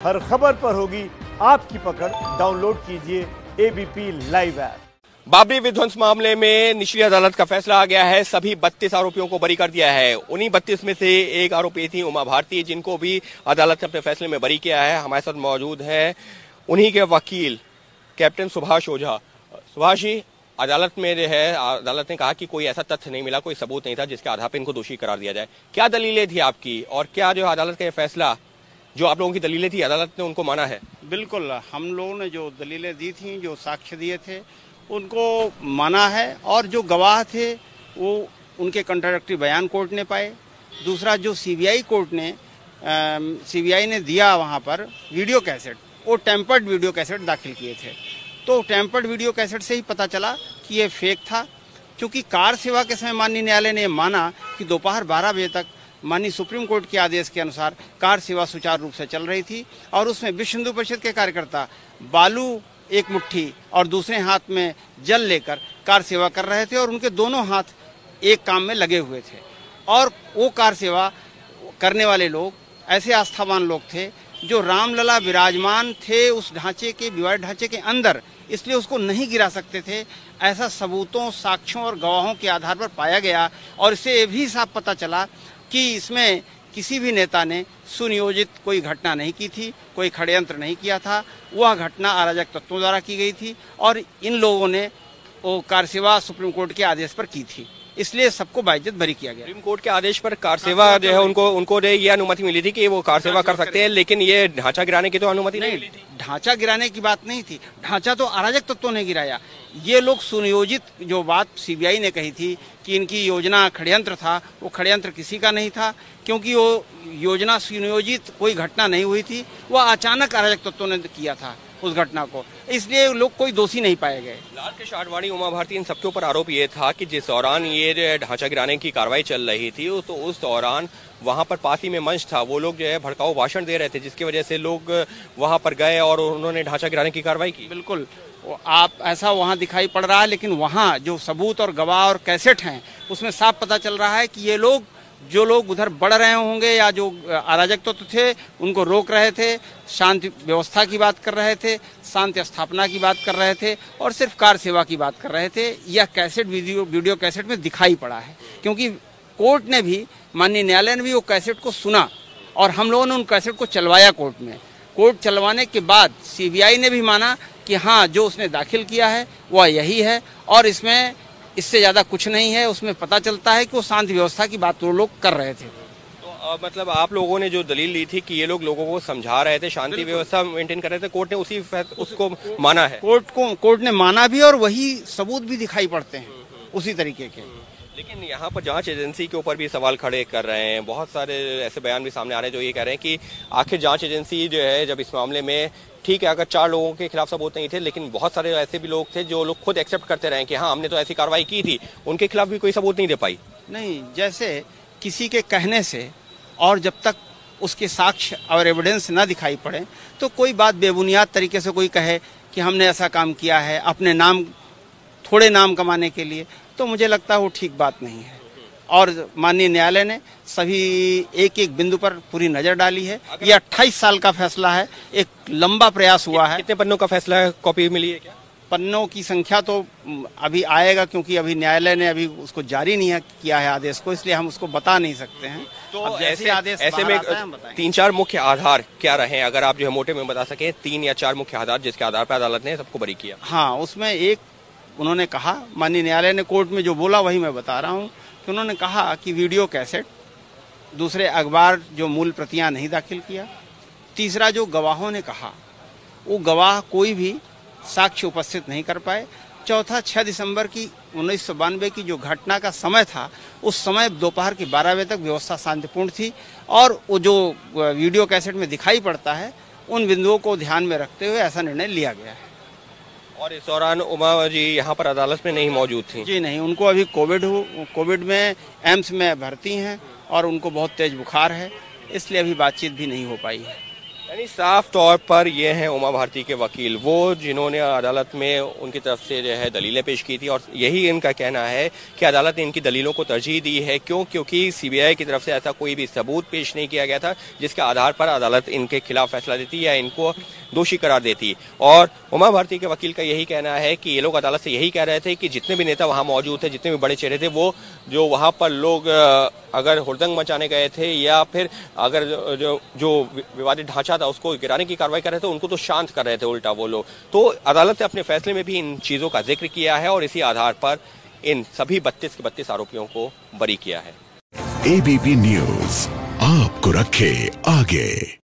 हर खबर पर होगी आपकी पकड़। डाउनलोड कीजिए एबीपी लाइव ऐप। बाबरी विध्वंस मामले में निचली अदालत का फैसला आ गया है। सभी 32 आरोपियों को बरी कर दिया है। उन्हीं 32 में से एक आरोपी थी उमा भारती, जिनको भी अदालत ने अपने फैसले में बरी किया है। हमारे साथ मौजूद है उन्हीं के वकील कैप्टन सुभाष ओझा। सुभाष जी, अदालत में जो है अदालत ने कहा कि कोई ऐसा तथ्य नहीं मिला, कोई सबूत नहीं था जिसके आधार पर इनको दोषी करार दिया जाए। क्या दलीलें थी आपकी, और क्या जो अदालत का फैसला, जो आप लोगों की दलीलें थी, अदालत ने उनको माना है? बिल्कुल, हम लोगों ने जो दलीलें दी थी, जो साक्ष्य दिए थे, उनको माना है। और जो गवाह थे वो उनके कंट्राडिक्टरी बयान कोर्ट ने पाए। दूसरा, जो सीबीआई कोर्ट ने सीबीआई ने दिया वहाँ पर वीडियो कैसेट, वो टेम्पर्ड वीडियो कैसेट दाखिल किए थे। तो टेम्पर्ड वीडियो कैसेट से ही पता चला कि ये फेक था। क्योंकि कार सेवा के समय माननीय न्यायालय ने माना कि दोपहर 12 बजे तक माननीय सुप्रीम कोर्ट के आदेश के अनुसार कार सेवा सुचारू रूप से चल रही थी, और उसमें विश्व हिंदू परिषद के कार्यकर्ता बालू एक मुट्ठी और दूसरे हाथ में जल लेकर कार सेवा कर रहे थे, और उनके दोनों हाथ एक काम में लगे हुए थे। और वो कार सेवा करने वाले लोग ऐसे आस्थावान लोग थे जो रामलला विराजमान थे उस ढांचे के, विवादित ढांचे के अंदर, इसलिए उसको नहीं गिरा सकते थे। ऐसा सबूतों, साक्ष्यों और गवाहों के आधार पर पाया गया। और इससे ये भी साफ पता चला कि इसमें किसी भी नेता ने सुनियोजित कोई घटना नहीं की थी, कोई षड्यंत्र नहीं किया था। वह घटना अराजक तत्वों द्वारा की गई थी, और इन लोगों ने वो कार सेवा सुप्रीम कोर्ट के आदेश पर की थी, इसलिए सबको बाइज्जत बरी किया गया। सुप्रीम कोर्ट के आदेश पर कार सेवा जो है उनको ये अनुमति मिली थी कि वो कार सेवा कर सकते हैं, लेकिन ये ढांचा गिराने की तो अनुमति नहीं मिली थी। ढांचा गिराने की बात नहीं थी, ढांचा तो अराजक तत्वों ने गिराया। ये लोग सुनियोजित, जो बात सीबीआई ने कही थी कि इनकी योजना षड्यंत्र था, वो षड्यंत्र किसी का नहीं था, क्योंकि वो योजना सुनियोजित कोई घटना नहीं हुई थी। वह अचानक अराजक तत्वों ने किया था उस घटना को, इसलिए लोग कोई दोषी नहीं पाए गए। लाल कृष्ण आडवाणी, उमा भारती, इन सबके ऊपर आरोप ये था कि जिस दौरान ये ढांचा गिराने की कार्रवाई चल रही थी, तो उस दौरान वहां पर पास ही में मंच था, वो लोग जो है भड़काऊ भाषण दे रहे थे, जिसकी वजह से लोग वहां पर गए और उन्होंने ढांचा गिराने की कार्रवाई की। बिल्कुल, आप ऐसा वहाँ दिखाई पड़ रहा है, लेकिन वहाँ जो सबूत और गवाह और कैसेट हैं, उसमें साफ पता चल रहा है कि ये लोग, जो लोग उधर बढ़ रहे होंगे या जो अराजक तत्व थे, उनको रोक रहे थे, शांति व्यवस्था की बात कर रहे थे, शांति स्थापना की बात कर रहे थे, और सिर्फ कार सेवा की बात कर रहे थे। यह कैसेट वीडियो कैसेट में दिखाई पड़ा है, क्योंकि कोर्ट ने भी, माननीय न्यायालय ने भी वो कैसेट को सुना, और हम लोगों ने उन कैसेट को चलवाया कोर्ट में। कोर्ट चलवाने के बाद सीबीआई ने भी माना कि हाँ, जो उसने दाखिल किया है वह यही है, और इसमें इससे ज्यादा कुछ नहीं है। उसमें पता चलता है कि वो शांति व्यवस्था की बात वो लोग कर रहे थे। तो मतलब आप लोगों ने जो दलील ली थी कि ये लोग लोगों को समझा रहे थे, शांति व्यवस्था मेंटेन कर रहे थे, कोर्ट ने उसको माना है। कोर्ट ने माना भी, और वही सबूत भी दिखाई पड़ते हैं उसी तरीके के। लेकिन यहाँ पर जांच एजेंसी के ऊपर भी सवाल खड़े कर रहे हैं। बहुत सारे ऐसे बयान भी सामने आ रहे हैं जो ये कह रहे हैं कि आखिर जांच एजेंसी जो है, जब इस मामले में, ठीक है, अगर 4 लोगों के खिलाफ सबूत नहीं थे, लेकिन बहुत सारे ऐसे भी लोग थे जो लोग खुद एक्सेप्ट करते रहे कि हाँ, हमने तो ऐसी कार्रवाई की थी, उनके खिलाफ भी कोई सबूत नहीं दे पाई। नहीं, जैसे किसी के कहने से, और जब तक उसके साक्ष्य और एविडेंस न दिखाई पड़े, तो कोई बात बेबुनियाद तरीके से कोई कहे कि हमने ऐसा काम किया है अपने नाम, थोड़े नाम कमाने के लिए, तो मुझे लगता है वो ठीक बात नहीं है। और माननीय न्यायालय ने सभी एक एक बिंदु पर पूरी नजर डाली है। ये 28 साल का फैसला है, एक लंबा प्रयास हुआ है। कितने पन्नों का फैसला है, कॉपी मिली है क्या? पन्नों की संख्या तो अभी आएगा, क्योंकि अभी न्यायालय ने अभी उसको जारी नहीं किया है आदेश को, इसलिए हम उसको बता नहीं सकते हैं। तो ऐसे में 3-4 मुख्य आधार क्या रहे, अगर आप जो है मोटे में बता सके, 3 या 4 मुख्य आधार जिसके आधार पर अदालत ने सबको बरी किया? हाँ, उसमें एक उन्होंने कहा, माननीय न्यायालय ने कोर्ट में जो बोला वही मैं बता रहा हूँ, कि उन्होंने कहा कि वीडियो कैसेट, दूसरे अखबार जो मूल प्रतियां नहीं दाखिल किया, तीसरा जो गवाहों ने कहा वो गवाह कोई भी साक्ष्य उपस्थित नहीं कर पाए, चौथा 6 दिसंबर की 1992 की जो घटना का समय था, उस समय दोपहर के 12 बजे तक व्यवस्था शांतिपूर्ण थी, और वो जो वीडियो कैसेट में दिखाई पड़ता है, उन बिंदुओं को ध्यान में रखते हुए ऐसा निर्णय लिया गया है। और इस दौरान उमा जी यहाँ पर अदालत में नहीं मौजूद थी? जी नहीं, उनको अभी कोविड में एम्स में भर्ती हैं, और उनको बहुत तेज बुखार है, इसलिए अभी बातचीत भी नहीं हो पाई है। यानी साफ तौर पर ये हैं उमा भारती के वकील, वो जिन्होंने अदालत में उनकी तरफ से जो है दलीलें पेश की थी और यही इनका कहना है कि अदालत ने इनकी दलीलों को तरजीह दी है। क्यों? क्योंकि सीबीआई की तरफ से ऐसा कोई भी सबूत पेश नहीं किया गया था जिसके आधार पर अदालत इनके खिलाफ फैसला देती या इनको दोषी करार देती। और उमा भारती के वकील का यही कहना है कि ये लोग अदालत से यही कह रहे थे कि जितने भी नेता वहां मौजूद थे, जितने भी बड़े चेहरे थे, वो जो वहां पर लोग अगर हुड़दंग मचाने गए थे या फिर अगर जो विवादित ढांचा था उसको गिराने की कार्रवाई कर रहे थे, उनको तो शांत कर रहे थे उल्टा वो लोग। तो अदालत ने अपने फैसले में भी इन चीजों का जिक्र किया है और इसी आधार पर इन सभी 32 के 32 आरोपियों को बरी किया है। एबीपी न्यूज आपको रखे आगे।